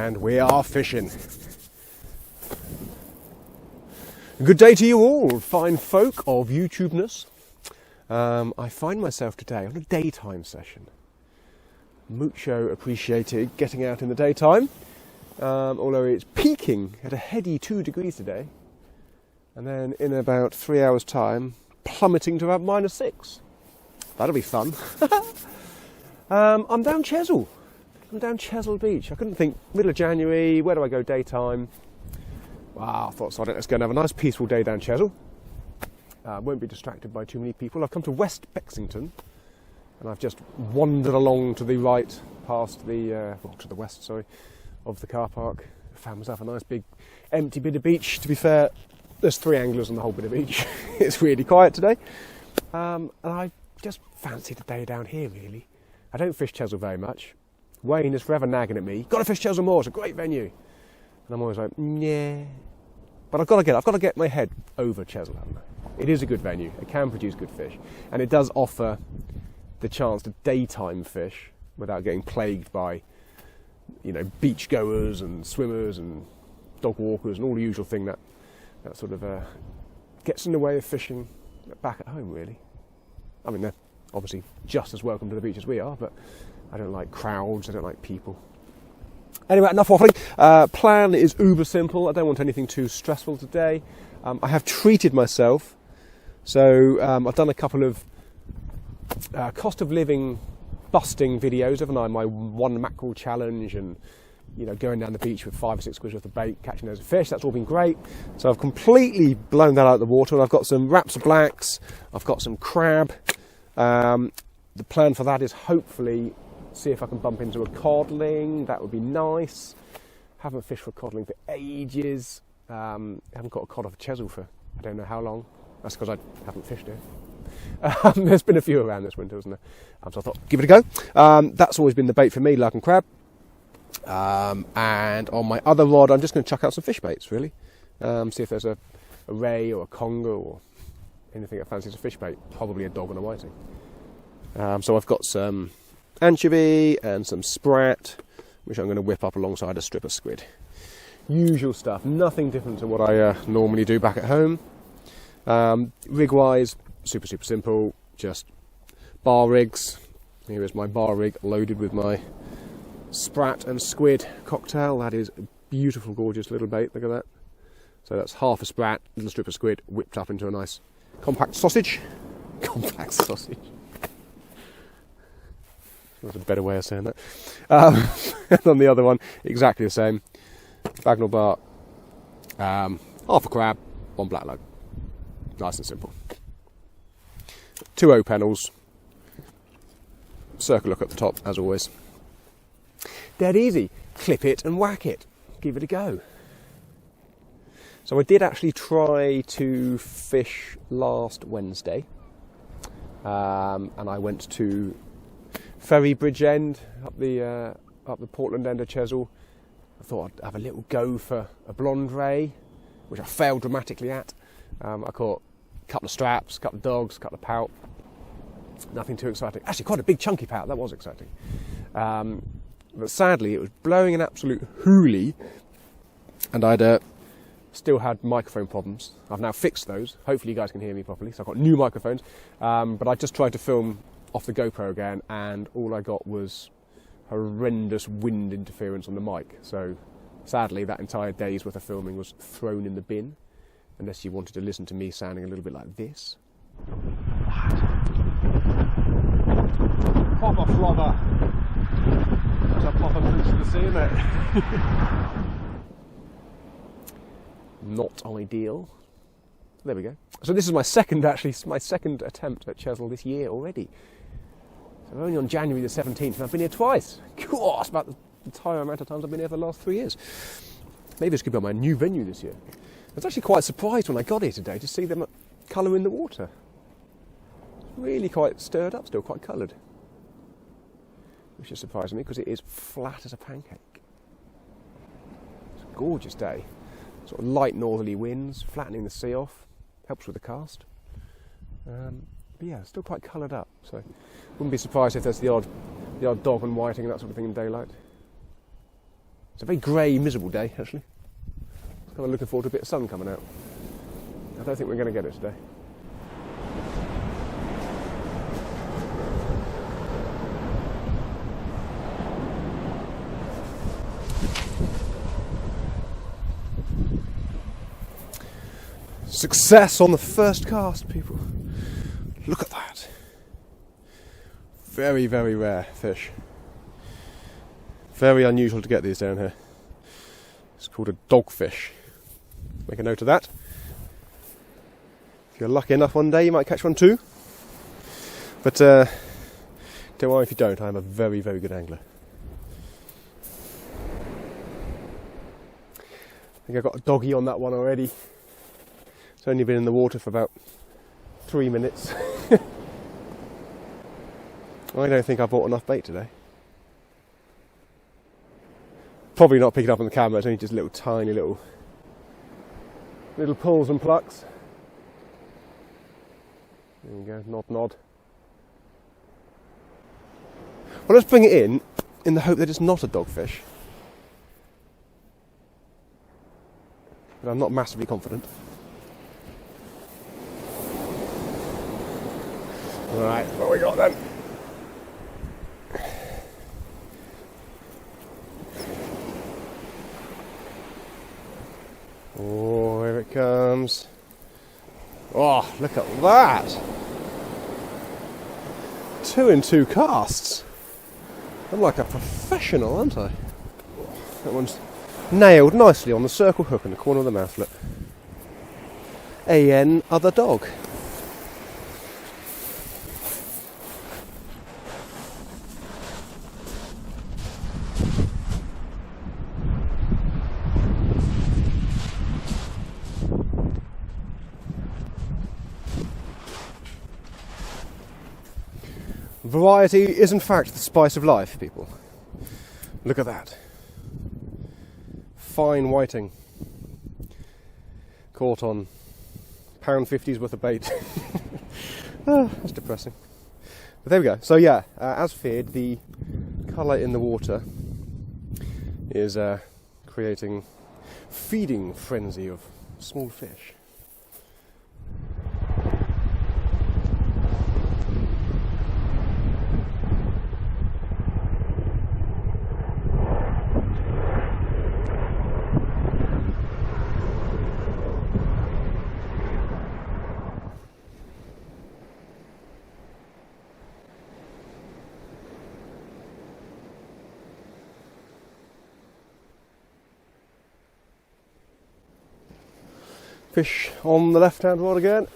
and we are fishing. Good day to you all, fine folk of YouTubeness. I find myself today on a daytime session. Mucho appreciated getting out in the daytime, although it's peaking at a heady 2 degrees today, and then in about 3 hours' time, plummeting to about -6. That'll be fun. I'm down Chesil. I'm down Chesil Beach. I couldn't think, middle of January, where do I go daytime? Wow, I thought, so let's go and have a nice peaceful day down Chesil. Won't be distracted by too many people. I've come to West Bexington, and I've just wandered along to the right, past the, to the west, sorry, of the car park. Found myself a nice big empty bit of beach. To be fair, there's 3 anglers on the whole bit of beach. It's really quiet today. And I just fancied a day down here, really. I don't fish Chesil very much. Wayne is forever nagging at me, got to fish Chesil more, it's a great venue. And I'm always like, yeah. But I've got to get my head over Chesil, haven't I? It is a good venue, it can produce good fish, and it does offer the chance to daytime fish without getting plagued by, beach goers and swimmers and dog walkers and all the usual thing that sort of gets in the way of fishing back at home, really. I mean, they're obviously just as welcome to the beach as we are, but I don't like crowds, I don't like people. Anyway, enough waffling. Plan is uber simple. I don't want anything too stressful today. I have treated myself. So I've done a couple of cost of living busting videos, haven't I? My 1 mackerel challenge and, going down the beach with 5 or 6 quid worth of bait, catching those fish. That's all been great. So I've completely blown that out of the water. And I've got some wraps of blacks. I've got some crab. The plan for that is hopefully see if I can bump into a codling. That would be nice. Haven't fished for codling for ages. Haven't got a cod off Chesil for I don't know how long. That's because I haven't fished it. There's been a few around this winter, hasn't there? So I thought, give it a go. That's always been the bait for me, lark and crab. And on my other rod, I'm just going to chuck out some fish baits, really. See if there's a ray or a conger or anything that fancies a fish bait. Probably a dog and a whiting. So I've got some anchovy and some sprat, which I'm going to whip up alongside a strip of squid. Usual stuff, nothing different to what I normally do back at home. Rig-wise, super simple, just bar rigs. Here is my bar rig loaded with my sprat and squid cocktail. That is a beautiful, gorgeous little bait, look at that. So that's half a sprat, little strip of squid, whipped up into a nice compact sausage. Compact sausage. That's a better way of saying that. And on the other one, exactly the same. Bagnall bark, half a crab, 1 black lug. Nice and simple. 2 O panels. Circle hook at the top, as always. Dead easy. Clip it and whack it. Give it a go. So I did actually try to fish last Wednesday. And I went to Ferry Bridge End, up the Portland end of Chesil. I thought I'd have a little go for a blonde ray, which I failed dramatically at. I caught a couple of straps, a couple of dogs, a couple of pout. Nothing too exciting. Actually, quite a big chunky pout, that was exciting. But sadly, it was blowing an absolute hoolie, and I'd still had microphone problems. I've now fixed those. Hopefully you guys can hear me properly, so I've got new microphones. But I just tried to film off the GoPro again, and all I got was horrendous wind interference on the mic. So sadly, that entire day's worth of filming was thrown in the bin, unless you wanted to listen to me sounding a little bit like this. Proper flobber. That's a proper fish to the sea, isn't it? Not ideal. There we go. So this is my second attempt at Chesil this year already. So I'm only on January the 17th, and I've been here twice. God, that's about the entire amount of times I've been here for the last 3 years. Maybe this could be my new venue this year. I was actually quite surprised when I got here today to see them colour in the water. Really quite stirred up still, quite coloured. Which is surprising me because it is flat as a pancake. It's a gorgeous day. Sort of light northerly winds, flattening the sea off. Helps with the cast. But yeah, still quite coloured up. So wouldn't be surprised if there's the odd dog and whiting and that sort of thing in daylight. It's a very grey, miserable day, actually. I'm kind of looking forward to a bit of sun coming out. I don't think we're going to get it today. Success on the first cast, people. Look at that. Very, very rare fish. Very unusual to get these down here. It's called a dogfish. Make a note of that. If you're lucky enough one day, you might catch one too. But don't worry if you don't, I'm a very, very good angler. I think I've got a doggy on that one already. It's only been in the water for about 3 minutes. I don't think I bought enough bait today. Probably not picking up on the camera, it's only just little tiny little pulls and plucks. There you go, nod nod. Well, let's bring it in the hope that it's not a dogfish. But I'm not massively confident. Right, what we got then? Oh, here it comes. Oh, look at that! 2 in 2 casts. I'm like a professional, aren't I? That one's nailed nicely on the circle hook in the corner of the mouth, look. AN other dog. Variety is in fact the spice of life, people. Look at that. Fine whiting. Caught on £1.50's worth of bait. That's depressing. But there we go. So yeah, as feared, the colour in the water is creating feeding frenzy of small fish. Fish on the left-hand rod again.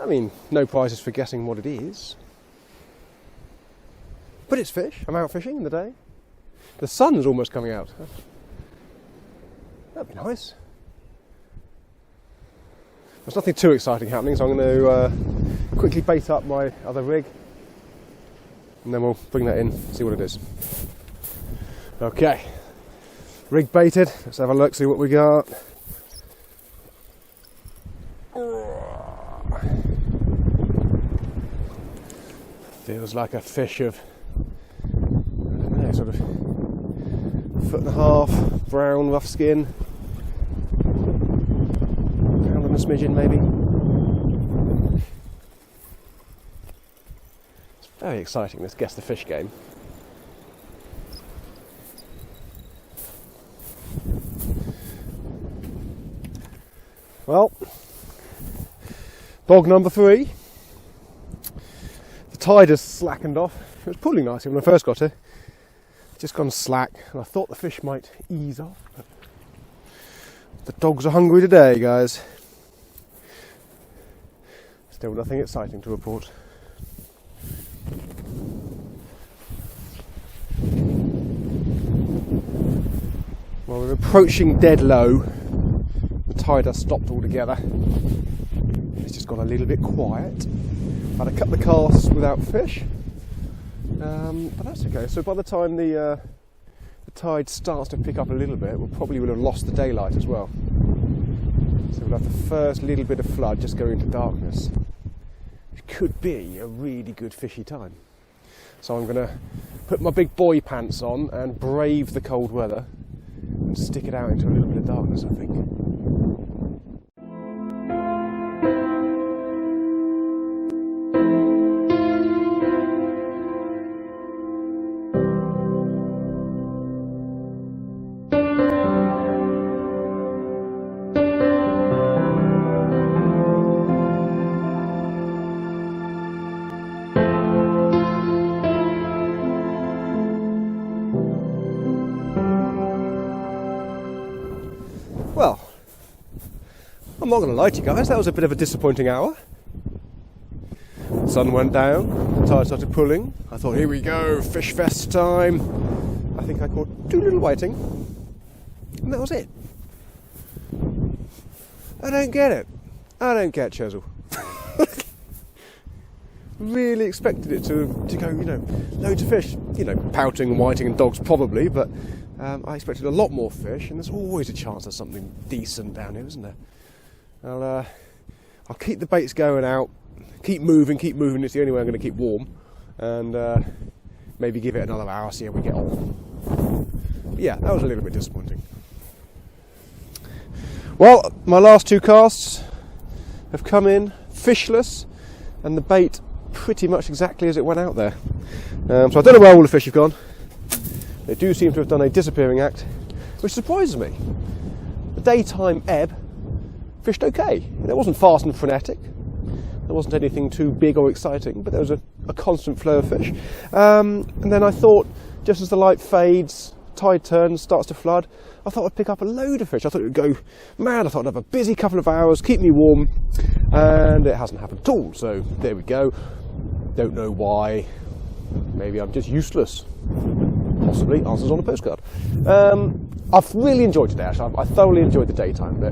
I mean, no prizes for guessing what it is. But it's fish. I'm out fishing in the day. The sun's almost coming out. That'd be nice. There's nothing too exciting happening, so I'm going to quickly bait up my other rig. And then we'll bring that in, see what it is. Okay. Rig baited, let's have a look, see what we got. Feels like a fish of, I don't know, sort of 1.5 foot, brown, rough skin. Pound and a smidgen maybe. It's very exciting, this Guess the Fish game. Well, bog number 3. The tide has slackened off. It was pulling nicely when I first got here. Just gone slack, and I thought the fish might ease off. But the dogs are hungry today, guys. Still nothing exciting to report. Well, we're approaching dead low. The tide has stopped altogether. It's just got a little bit quiet. Had a couple of casts without fish, but that's okay. So by the time the tide starts to pick up a little bit, we'll probably will have lost the daylight as well. So we'll have the first little bit of flood just go into darkness. It could be a really good fishy time. So I'm going to put my big boy pants on and brave the cold weather and stick it out into a little bit of darkness, I think. Well, I'm not going to lie to you guys, that was a bit of a disappointing hour. The sun went down, the tide started pulling. I thought, here we go, fish fest time. I think I caught 2 little whiting, and that was it. I don't get it. I don't get Chesil. Really expected it to go, you know, loads of fish. You know, pouting and whiting and dogs probably, but I expected a lot more fish, and there's always a chance there's something decent down here, isn't there? I'll keep the baits going out, keep moving, it's the only way I'm going to keep warm, and maybe give it another hour, see how we get on. But yeah, that was a little bit disappointing. Well, my last 2 casts have come in fishless, and the bait pretty much exactly as it went out there. So I don't know where all the fish have gone. They do seem to have done a disappearing act, which surprises me. The daytime ebb fished okay. It wasn't fast and frenetic. There wasn't anything too big or exciting, but there was a constant flow of fish. And then I thought, just as the light fades, tide turns, starts to flood, I thought I'd pick up a load of fish. I thought it would go mad. I thought I'd have a busy couple of hours, keep me warm, and it hasn't happened at all. So there we go. Don't know why. Maybe I'm just useless. Possibly answers on a postcard. I've really enjoyed today, actually. I thoroughly enjoyed the daytime bit.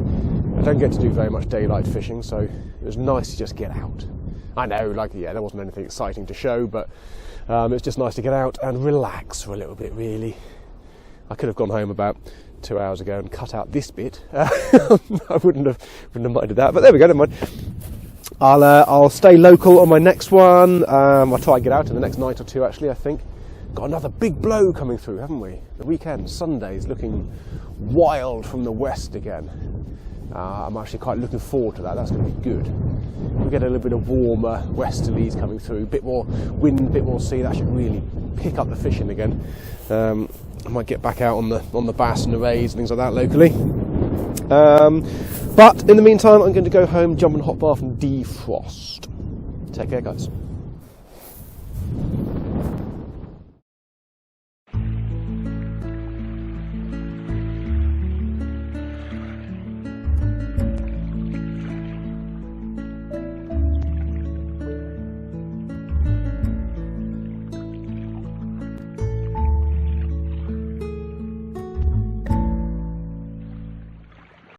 I don't get to do very much daylight fishing, so it was nice to just get out. I know, like, yeah, there wasn't anything exciting to show, but it's just nice to get out and relax for a little bit, really. I could have gone home about 2 hours ago and cut out this bit. I wouldn't have minded that, but there we go, never mind. I'll stay local on my next one. I'll try and get out in the next night or 2, actually, I think. Got another big blow coming through, haven't we? The weekend, Sunday's looking wild from the west again. I'm actually quite looking forward to that. That's going to be good. We get a little bit of warmer westerlies coming through, a bit more wind, a bit more sea. That should really pick up the fishing again. I might get back out on the bass and the rays and things like that locally. But in the meantime, I'm going to go home, jump in a hot bath and defrost. Take care, guys.